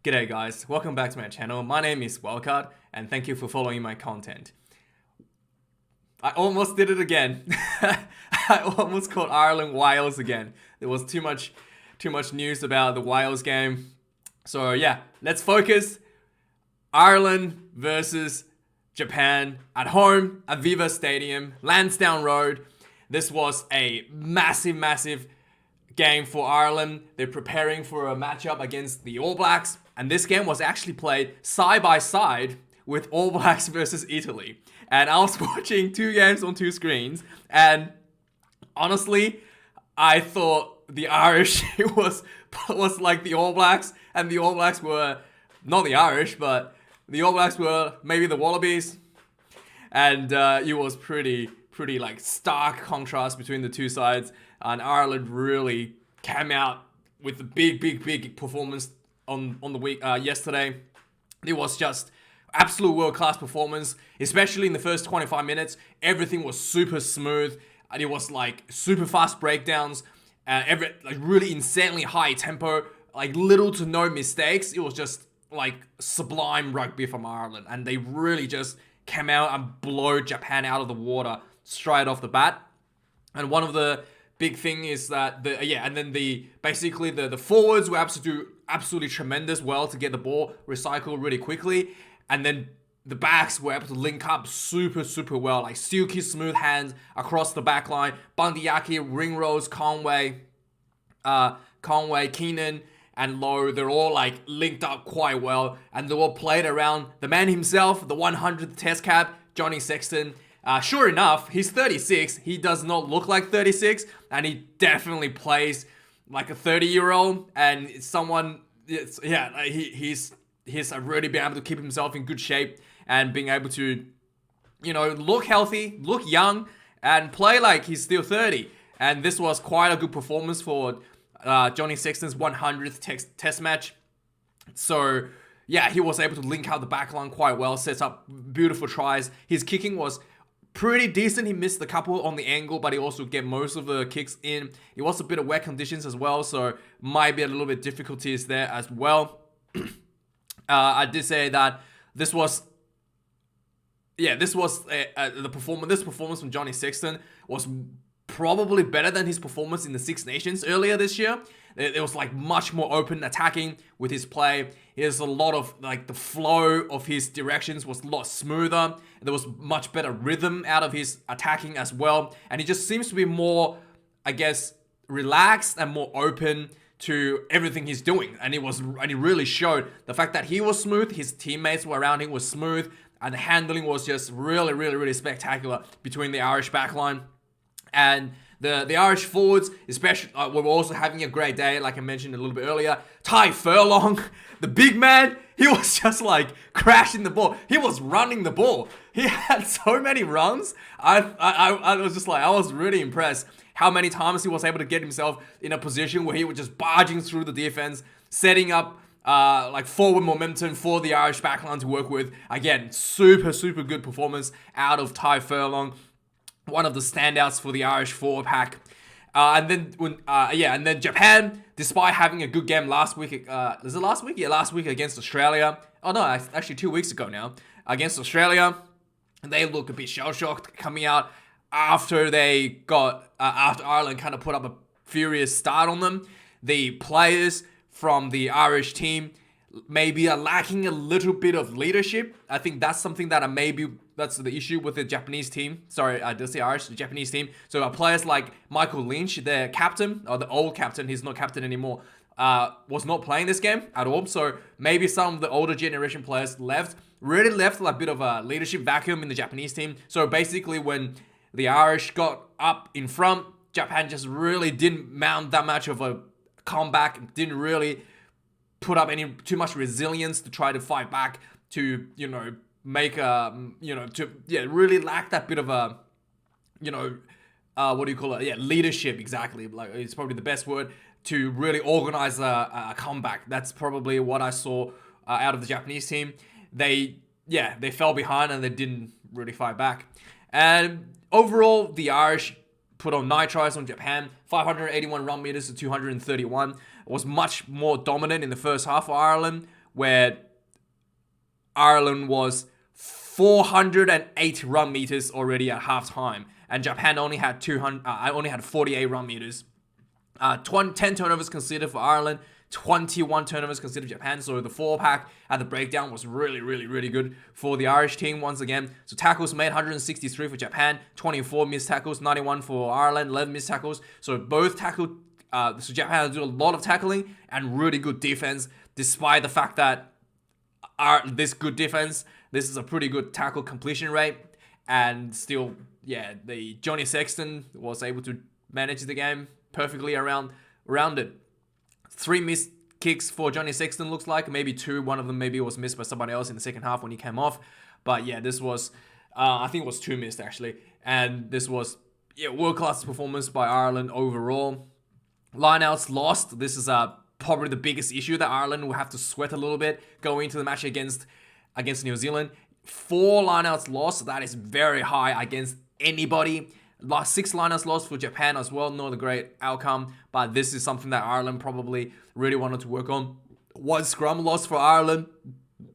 G'day guys, welcome back to my channel. My name is Wildcard and thank you for following my content. I almost did it again. I almost called Ireland Wales again. There was too much news about the Wales game. So yeah, let's focus. Ireland versus Japan at home at Viva Stadium, Lansdowne Road. This was a massive game for Ireland. They're preparing for a matchup against the All Blacks, and this game was actually played side by side with All Blacks versus Italy. And I was watching two games on two screens, and honestly, I thought the Irish was like the All Blacks, and the All Blacks were not the Irish, but the All Blacks were maybe the Wallabies, and it was pretty like stark contrast between the two sides. And Ireland really came out with a big performance on the week yesterday. It was just absolute world-class performance, especially in the first 25 minutes. Everything was super smooth, and it was like super fast breakdowns, like really insanely high tempo, like little to no mistakes. It was just like sublime rugby from Ireland, and they really just came out and blow Japan out of the water straight off the bat. And one of the big thing is that basically the forwards were absolutely tremendous, well, to get the ball recycled really quickly, and then the backs were able to link up super well, like silky smooth hands across the back line. Bandiaki, Ringrose, Conway, Keenan, and Lowe, they're all like linked up quite well, and they all played around the man himself, the 100th test cap, Johnny Sexton. Sure enough, he's 36. He does not look like 36, and he definitely plays like a 30-year-old. And he's really been able to keep himself in good shape and being able to, look healthy, look young, and play like he's still 30. And this was quite a good performance for Johnny Sexton's 100th test match. So yeah, he was able to link out the backline quite well, sets up beautiful tries. His kicking was pretty decent. He missed a couple on the angle, but he also get most of the kicks in. It was a bit of wet conditions as well, so might be a little bit difficulties there as well. I did say that this was the performance. This performance from Johnny Sexton was probably better than his performance in the Six Nations earlier this year. It was like much more open attacking with his play. There's a lot of like the flow of his directions was a lot smoother. There was much better rhythm out of his attacking as well. And he just seems to be more, I guess, relaxed and more open to everything he's doing. And it really showed. The fact that he was smooth, his teammates were around him was smooth, and the handling was just really spectacular between the Irish backline. And the Irish forwards, especially, were also having a great day, like I mentioned a little bit earlier. Ty Furlong, the big man, he was just like crashing the ball. He was running the ball. He had so many runs. I was really impressed how many times he was able to get himself in a position where he was just barging through the defense, setting up like forward momentum for the Irish backline to work with. Again, super good performance out of Ty Furlong. One of the standouts for the Irish forward pack. And then Japan, despite having a good game last week, was it last week? Yeah, last week against Australia. Oh no, actually 2 weeks ago now. Against Australia, they look a bit shell-shocked coming out after after Ireland kind of put up a furious start on them. The players from the Irish team maybe are lacking a little bit of leadership. I think that's something that that's the issue with the Japanese team. Sorry, I did say Irish, the Japanese team. So players like Michael Lynch, their captain, or the old captain, he's not captain anymore, was not playing this game at all. So maybe some of the older generation players really left a bit of a leadership vacuum in the Japanese team. So basically when the Irish got up in front, Japan just really didn't mount that much of a comeback, didn't really put up too much resilience to try to fight back, to make really lack that bit of a leadership. Exactly, like it's probably the best word, to really organize a comeback. That's probably what I saw out of the Japanese team. They fell behind and they didn't really fight back. And overall, the Irish put on 9 tries on Japan, 581 run meters to 231. Was much more dominant in the first half for Ireland, where Ireland was 408 run meters already at halftime, and Japan only had 48 run meters. 10 turnovers conceded for Ireland, 21 turnovers conceded for Japan. So the 4-pack at the breakdown was really, really, really good for the Irish team once again. So tackles made 163 for Japan, 24 missed tackles, 91 for Ireland, 11 missed tackles. So both tackled. So Japan had to do a lot of tackling and really good defense, despite the fact that this good defense, this is a pretty good tackle completion rate, and still, yeah, the Johnny Sexton was able to manage the game perfectly around it. 3 missed kicks for Johnny Sexton, looks like. Maybe 2. One of them maybe was missed by somebody else in the second half when he came off. But yeah, this was, I think it was 2 missed actually. And this was, world-class performance by Ireland overall. Lineouts lost. This is probably the biggest issue that Ireland will have to sweat a little bit going into the match against New Zealand. 4 lineouts lost. That is very high against anybody. Last 6 lineouts lost for Japan as well. Not a great outcome, but this is something that Ireland probably really wanted to work on. 1 scrum loss for Ireland.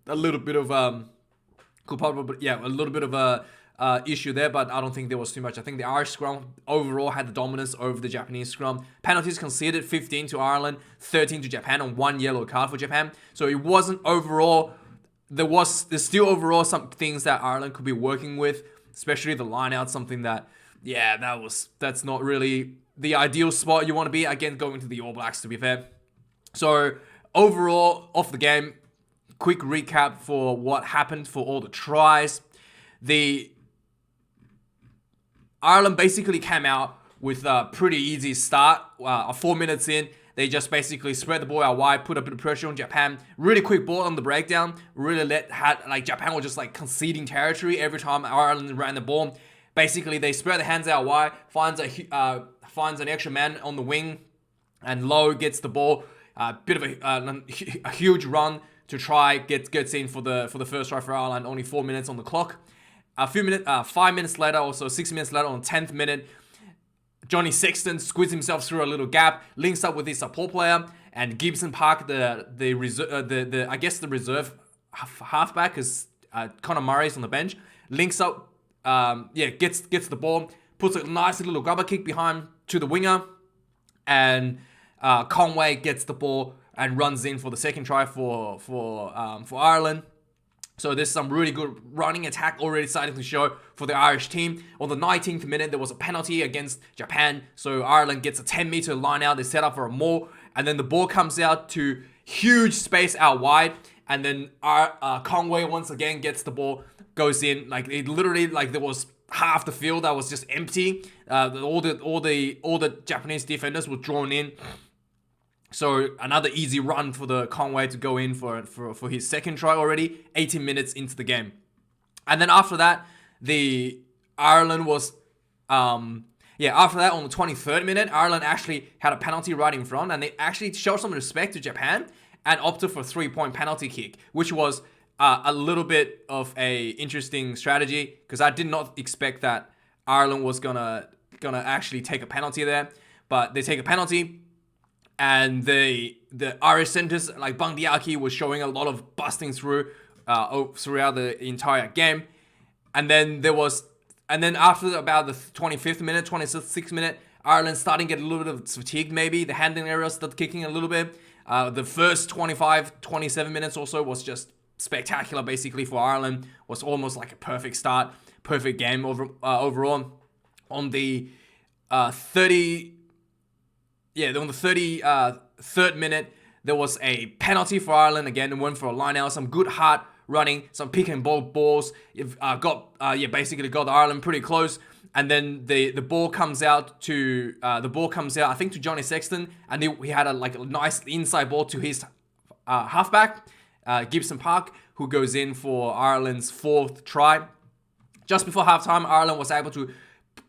A little bit of a issue there, but I don't think there was too much. I think the Irish scrum overall had the dominance over the Japanese scrum. Penalties conceded, 15 to Ireland, 13 to Japan, and 1 yellow card for Japan. So it wasn't overall. There's still overall some things that Ireland could be working with, especially the line out, something that, that's not really the ideal spot you want to be, again, going to the All Blacks, to be fair. So overall, off the game, quick recap for what happened for all the tries. Ireland basically came out with a pretty easy start. 4 minutes in, they just basically spread the ball out wide, put a bit of pressure on Japan. Really quick ball on the breakdown. Japan was just like conceding territory every time Ireland ran the ball. Basically, they spread the hands out wide, finds an extra man on the wing, and Lowe gets the ball. Bit of a huge run to try gets in for the first try for Ireland. Only 4 minutes on the clock. 5 minutes later, also 6 minutes later, on the 10th minute, Johnny Sexton squeezed himself through a little gap, links up with his support player, and Gibson Park, the reserve halfback, because Connor Murray's on the bench, links up, gets the ball, puts a nice little grubber kick behind to the winger, and Conway gets the ball and runs in for the second try for Ireland. So there's some really good running attack already starting to show for the Irish team. On the 19th minute, there was a penalty against Japan. So Ireland gets a 10-meter line out. They set up for a maul. And then the ball comes out to huge space out wide. And then Conway once again gets the ball, goes in. There was half the field that was just empty. All the Japanese defenders were drawn in. So another easy run for the Conway to go in for his second try already, 18 minutes into the game. And then after that, Ireland was, after that, on the 23rd minute, Ireland actually had a penalty right in front, and they actually showed some respect to Japan and opted for a 3-point penalty kick, which was a little bit of a interesting strategy, because I did not expect that Ireland was gonna actually take a penalty there, but they take a penalty. And the Irish centers, like Bandiaki, was showing a lot of busting through throughout the entire game. And then after about the 25th minute, 26th minute, Ireland starting to get a little bit of fatigue maybe. The handling area started kicking a little bit. The first 25, 27 minutes or so was just spectacular basically for Ireland. Was almost like a perfect start, perfect game overall. On the 33rd minute, there was a penalty for Ireland again, and went for a line out. Some good hard running, some pick and roll balls. Basically got Ireland pretty close. And then the ball comes out I think to Johnny Sexton, and he had a nice inside ball to his halfback, Gibson Park, who goes in for Ireland's 4th try. Just before halftime, Ireland was able to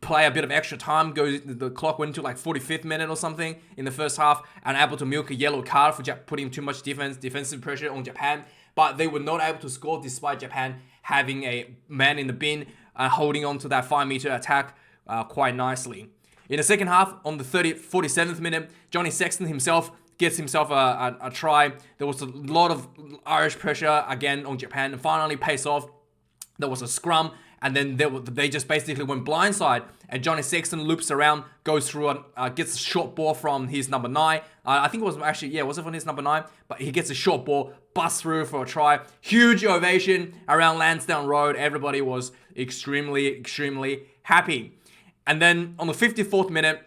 play a bit of extra time. The clock went to 45th minute or something in the first half, and able to milk a yellow card for putting too much defensive pressure on Japan. But they were not able to score despite Japan having a man in the bin, holding on to that 5-meter attack quite nicely. In the second half, on the 47th minute, Johnny Sexton himself gets himself a try. There was a lot of Irish pressure again on Japan, and finally pays off. There was a scrum, and then they just basically went blindside. And Johnny Sexton loops around, goes through, gets a short ball from his number 9. I think it was actually, was it from his number 9? But he gets a short ball, busts through for a try. Huge ovation around Lansdowne Road. Everybody was extremely happy. And then on the 54th minute,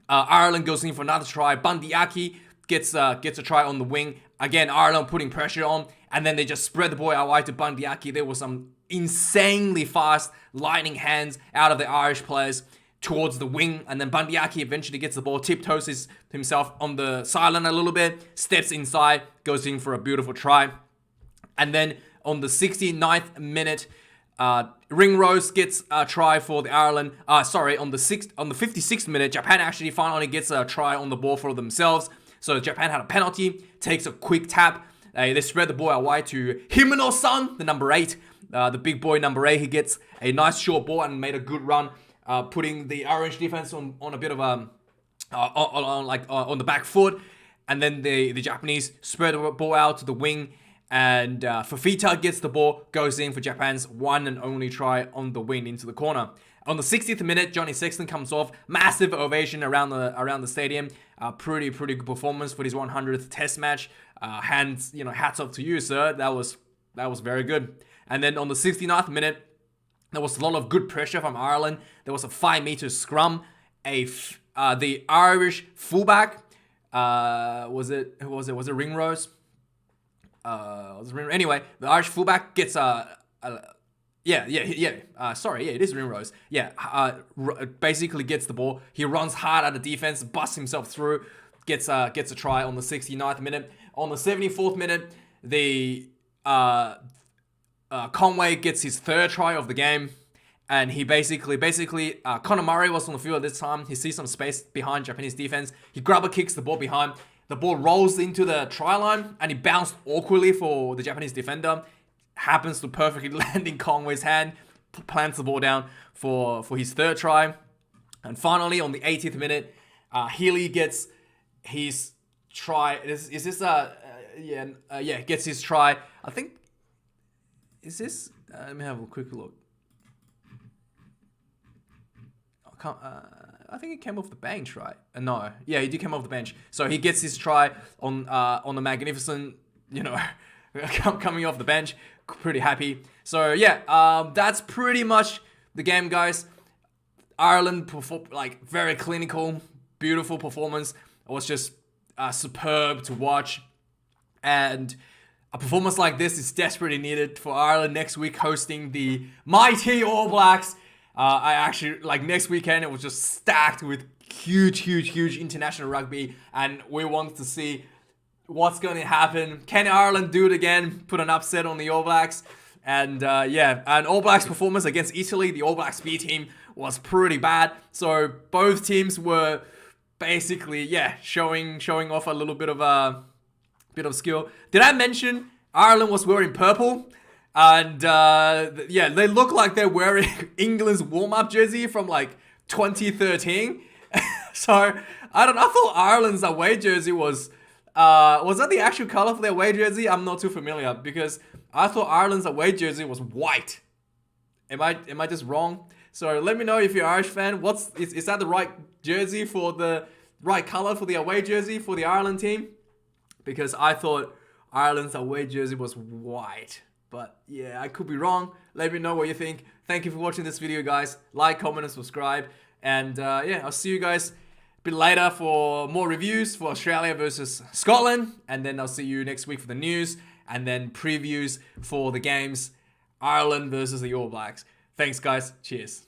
Ireland goes in for another try. Bundyaki gets a try on the wing. Again, Ireland putting pressure on, and then they just spread the ball out wide to Bundyaki. There was some insanely fast lightning hands out of the Irish players towards the wing, and then Bundyaki eventually gets the ball, tiptoes himself on the sideline a little bit, steps inside, goes in for a beautiful try. And then on the 69th minute, Ringrose gets a try for the Ireland. On the 56th minute, Japan actually finally gets a try on the ball for themselves. So Japan had a penalty, takes a quick tap. They spread the ball out wide to Himeno-san, the number 8. The big boy number 8, he gets a nice short ball and made a good run, putting the Irish defense on a bit of on the back foot. And then the Japanese spread the ball out to the wing, and Fafita gets the ball, goes in for Japan's one and only try on the wing into the corner. On the 60th minute, Johnny Sexton comes off, massive ovation around the stadium. Pretty good performance for his 100th Test match. Hats off to you, sir. That was very good. And then on the 69th minute, there was a lot of good pressure from Ireland. There was a 5-meter scrum. The Irish fullback, was it Ringrose? Anyway, the Irish fullback gets it is Ringrose. Basically gets the ball. He runs hard at the defense, busts himself through, gets a try on the 69th minute. On the 74th minute, the Conway gets his 3rd try of the game, and he basically Conor Murray was on the field at this time. He sees some space behind Japanese defense. He grabber kicks the ball behind. The ball rolls into the try line, and he bounced awkwardly for the Japanese defender. Happens to perfectly land in Conway's hand, plants the ball down for his 3rd try. And finally, on the 80th minute, Healy gets his try. Gets his try. I think, is this? Let me have a quick look. I think he came off the bench, right? No, yeah, he did come off the bench. So he gets his try on the magnificent, coming off the bench. Pretty happy. So yeah, that's pretty much the game, guys. Ireland performed very clinical, beautiful performance. It was just superb to watch, and a performance like this is desperately needed for Ireland next week, hosting the mighty All Blacks. I actually, next weekend, it was just stacked with huge international rugby, and we want to see what's going to happen. Can Ireland do it again? Put an upset on the All Blacks? And an All Blacks performance against Italy, the All Blacks B team, was pretty bad. So both teams were basically, showing off a little bit of skill. Did I mention Ireland was wearing purple? And they look like they're wearing England's warm-up jersey from 2013. So I thought Ireland's away jersey was that the actual color for their away jersey? I'm not too familiar, because I thought Ireland's away jersey was white. Am I just wrong? So let me know if you're an Irish fan. Is that the right jersey for the right color for the away jersey for the Ireland team? Because I thought Ireland's away jersey was white. But yeah, I could be wrong. Let me know what you think. Thank you for watching this video, guys. Like, comment, and subscribe. And I'll see you guys a bit later for more reviews for Australia versus Scotland. And then I'll see you next week for the news. And then previews for the games, Ireland versus the All Blacks. Thanks, guys. Cheers.